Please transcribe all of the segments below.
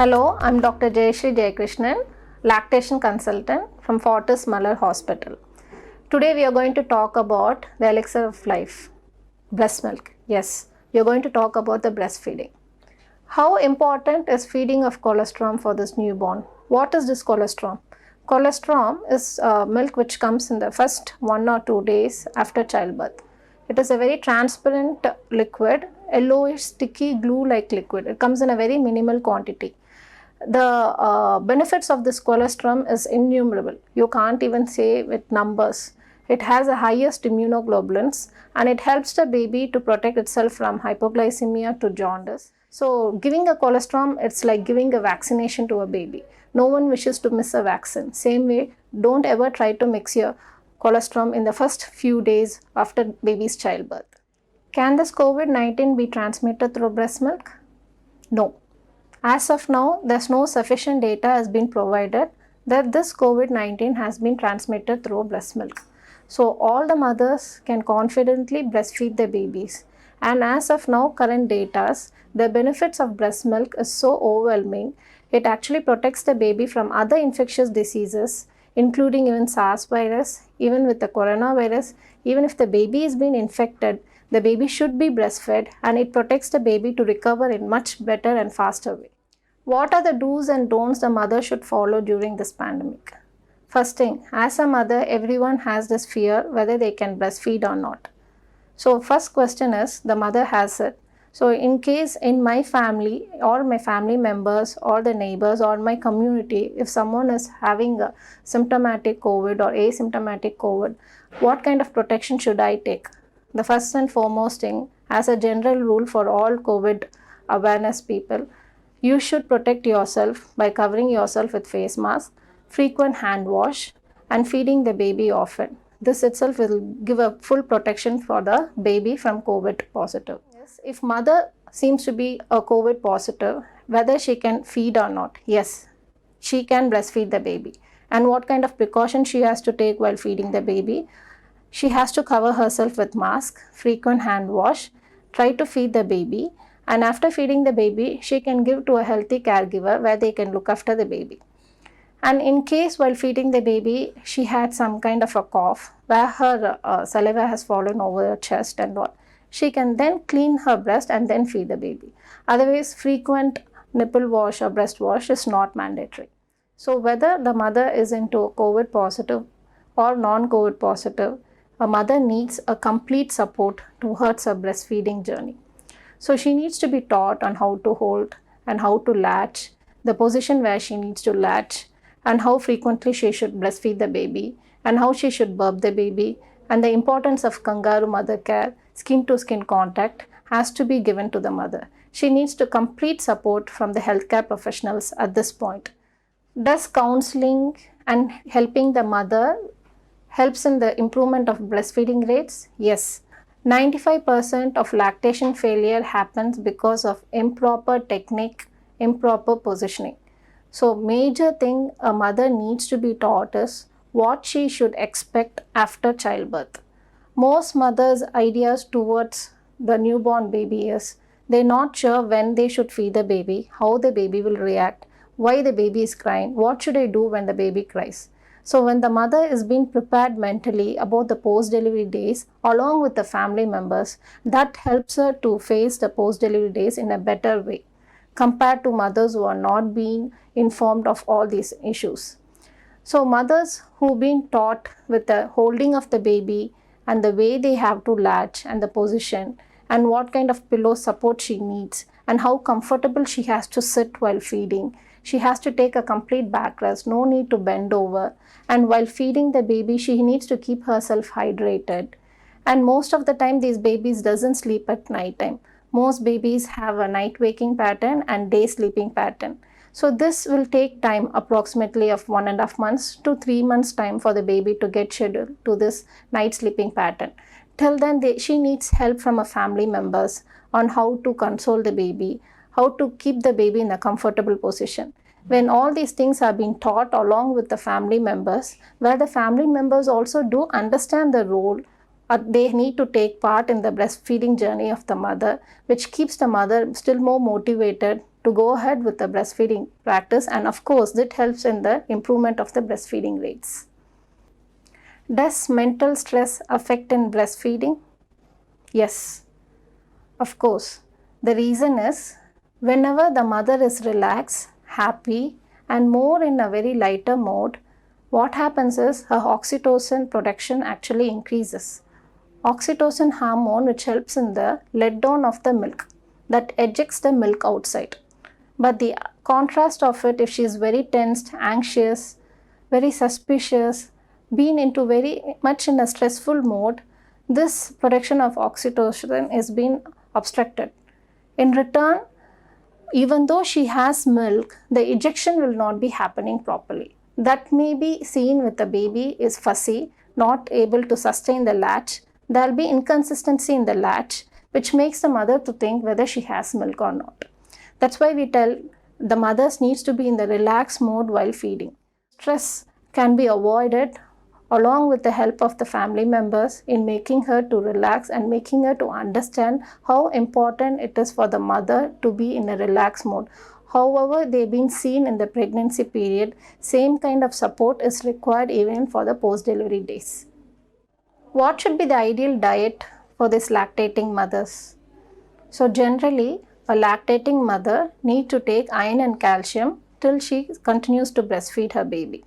Hello, I'm Dr. Jayashree Jayakrishnan, lactation consultant from Fortis Malar Hospital. Today we are going to talk about the elixir of life, breast milk. Yes, we are going to talk about the breastfeeding. How important is feeding of colostrum for this newborn? What is this colostrum? Colostrum is milk which comes in the first 1 or 2 days after childbirth. It is a very transparent liquid, yellowish, sticky, glue-like liquid. It comes in a very minimal quantity. The benefits of this colostrum is innumerable. You can't even say with numbers. It has the highest immunoglobulins and it helps the baby to protect itself from hypoglycemia to jaundice. So giving a colostrum, it's like giving a vaccination to a baby. No one wishes to miss a vaccine. Same way, don't ever try to mix your colostrum in the first few days after baby's childbirth. Can this COVID-19 be transmitted through breast milk? No. As of now, there's no sufficient data has been provided that this COVID-19 has been transmitted through breast milk. So all the mothers can confidently breastfeed their babies. And as of now, current data, the benefits of breast milk is so overwhelming. It actually protects the baby from other infectious diseases, including even SARS virus, even with the coronavirus. Even if the baby is being infected, the baby should be breastfed and it protects the baby to recover in much better and faster way. What are the do's and don'ts the mother should follow during this pandemic? First thing, as a mother, everyone has this fear whether they can breastfeed or not. So first question is, the mother has it. So in case in my family or my family members or the neighbors or my community, if someone is having a symptomatic COVID or asymptomatic COVID, what kind of protection should I take? The first and foremost thing, as a general rule for all COVID awareness people, you should protect yourself by covering yourself with face mask, frequent hand wash, and feeding the baby often. This itself will give a full protection for the baby from COVID positive. Yes, if mother seems to be a COVID positive, whether she can feed or not, yes, she can breastfeed the baby. And what kind of precaution she has to take while feeding the baby? She has to cover herself with mask, frequent hand wash, try to feed the baby, and after feeding the baby, she can give to a healthy caregiver where they can look after the baby. And in case while feeding the baby, she had some kind of a cough where her saliva has fallen over her chest and all, she can then clean her breast and then feed the baby. Otherwise, frequent nipple wash or breast wash is not mandatory. So whether the mother is into COVID positive or non-COVID positive, a mother needs a complete support towards her breastfeeding journey. So she needs to be taught on how to hold and how to latch, the position where she needs to latch, and how frequently she should breastfeed the baby, and how she should burp the baby, and the importance of kangaroo mother care, skin to skin contact has to be given to the mother. She needs to complete support from the healthcare professionals at this point. Does counseling and helping the mother helps in the improvement of breastfeeding rates? Yes. 95% of lactation failure happens because of improper technique, improper positioning. So major thing a mother needs to be taught is what she should expect after childbirth. Most mothers' ideas towards the newborn baby is they're not sure when they should feed the baby, how the baby will react, why the baby is crying, what should I do when the baby cries. So when the mother is being prepared mentally about the post-delivery days along with the family members, that helps her to face the post-delivery days in a better way compared to mothers who are not being informed of all these issues. So mothers who've been taught with the holding of the baby and the way they have to latch and the position and what kind of pillow support she needs and how comfortable she has to sit while feeding. She has to take a complete backrest, no need to bend over. And while feeding the baby, she needs to keep herself hydrated. And most of the time, these babies doesn't sleep at night time. Most babies have a night waking pattern and day sleeping pattern. So this will take time, approximately of 1.5 months to 3 months time for the baby to get scheduled to this night sleeping pattern. Till then, she needs help from her family members on how to console the baby, how to keep the baby in a comfortable position. When all these things are being taught along with the family members, where the family members also do understand the role, they need to take part in the breastfeeding journey of the mother, which keeps the mother still more motivated to go ahead with the breastfeeding practice, and of course that helps in the improvement of the breastfeeding rates. Does mental stress affect in breastfeeding? Yes, of course. The reason is whenever the mother is relaxed, happy, and more in a very lighter mode, what happens is her oxytocin production actually increases. Oxytocin hormone, which helps in the let down of the milk, that ejects the milk outside. But the contrast of it, if she is very tensed, anxious, very suspicious, been into very much in a stressful mode, this production of oxytocin is being obstructed. In return, even though she has milk, the ejection will not be happening properly. That may be seen with the baby is fussy, not able to sustain the latch. There will be inconsistency in the latch, which makes the mother to think whether she has milk or not. That's why we tell the mothers needs to be in the relaxed mode while feeding. Stress can be avoided along with the help of the family members in making her to relax and making her to understand how important it is for the mother to be in a relaxed mode. However, they've been seen in the pregnancy period, same kind of support is required even for the post-delivery days. What should be the ideal diet for these lactating mothers? So generally, a lactating mother needs to take iron and calcium till she continues to breastfeed her baby.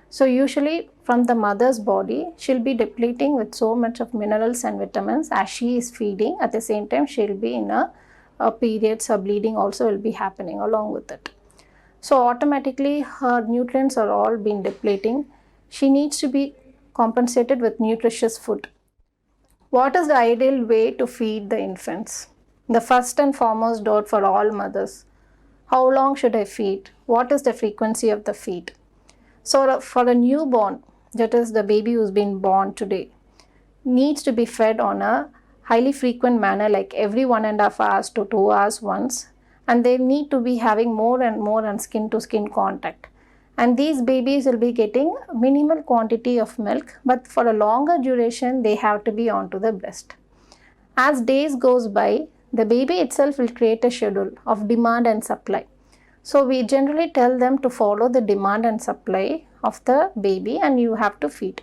So usually from the mother's body, she'll be depleting with so much of minerals and vitamins as she is feeding. At the same time, she'll be in a periods, her bleeding also will be happening along with it. So automatically her nutrients are all being depleting. She needs to be compensated with nutritious food. What is the ideal way to feed the infants? The first and foremost doubt for all mothers. How long should I feed? What is the frequency of the feed? So for a newborn, that is the baby who's been born today, needs to be fed on a highly frequent manner, like every 1.5 hours to 2 hours once, and they need to be having more and more on skin to skin contact. And these babies will be getting minimal quantity of milk, but for a longer duration they have to be onto the breast. As days goes by, the baby itself will create a schedule of demand and supply. So we generally tell them to follow the demand and supply of the baby, and you have to feed.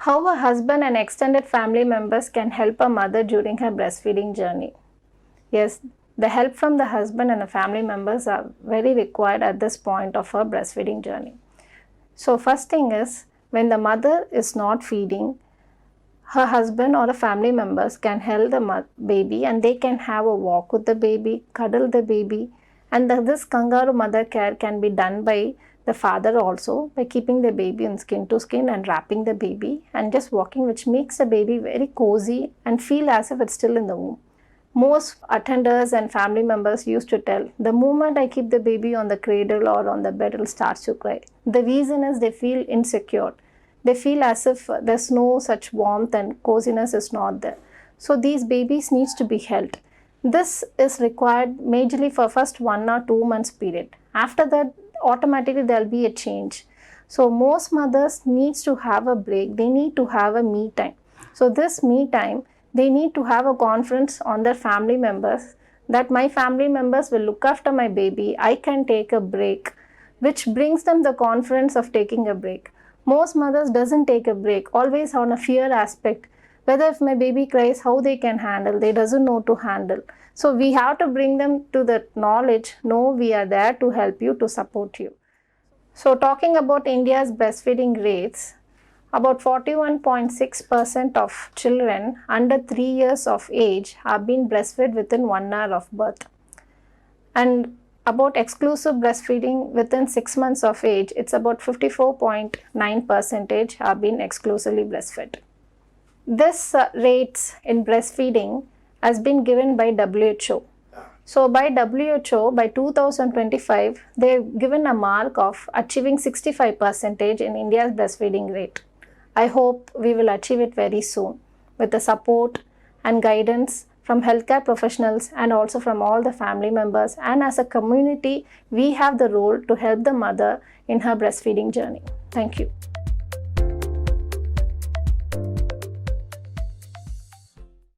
How a husband and extended family members can help a mother during her breastfeeding journey? Yes, the help from the husband and the family members are very required at this point of her breastfeeding journey. So first thing is, when the mother is not feeding, her husband or the family members can hold the baby and they can have a walk with the baby, cuddle the baby, and this kangaroo mother care can be done by the father also, by keeping the baby in skin to skin and wrapping the baby and just walking, which makes the baby very cozy and feel as if it's still in the womb. Most attenders and family members used to tell, the moment I keep the baby on the cradle or on the bed, it'll start to cry. The reason is they feel insecure. They feel as if there's no such warmth and coziness is not there. So these babies needs to be held. This is required majorly for first 1 or 2 months period. After that, automatically there'll be a change. So most mothers needs to have a break. They need to have a me time. So this me time, they need to have a conference on their family members that my family members will look after my baby. I can take a break, which brings them the confidence of taking a break. Most mothers doesn't take a break, always on a fear aspect. Whether if my baby cries, how they can handle, they doesn't know to handle. So we have to bring them to that knowledge, no, we are there to help you, to support you. So talking about India's breastfeeding rates, about 41.6% of children under 3 years of age have been breastfed within 1 hour of birth. And about exclusive breastfeeding within 6 months of age, it's about 54.9% have been exclusively breastfed. This rates in breastfeeding has been given by WHO. So by WHO, by 2025, they've given a mark of achieving 65% in India's breastfeeding rate. I hope we will achieve it very soon with the support and guidance from healthcare professionals and also from all the family members. And as a community, we have the role to help the mother in her breastfeeding journey. Thank you.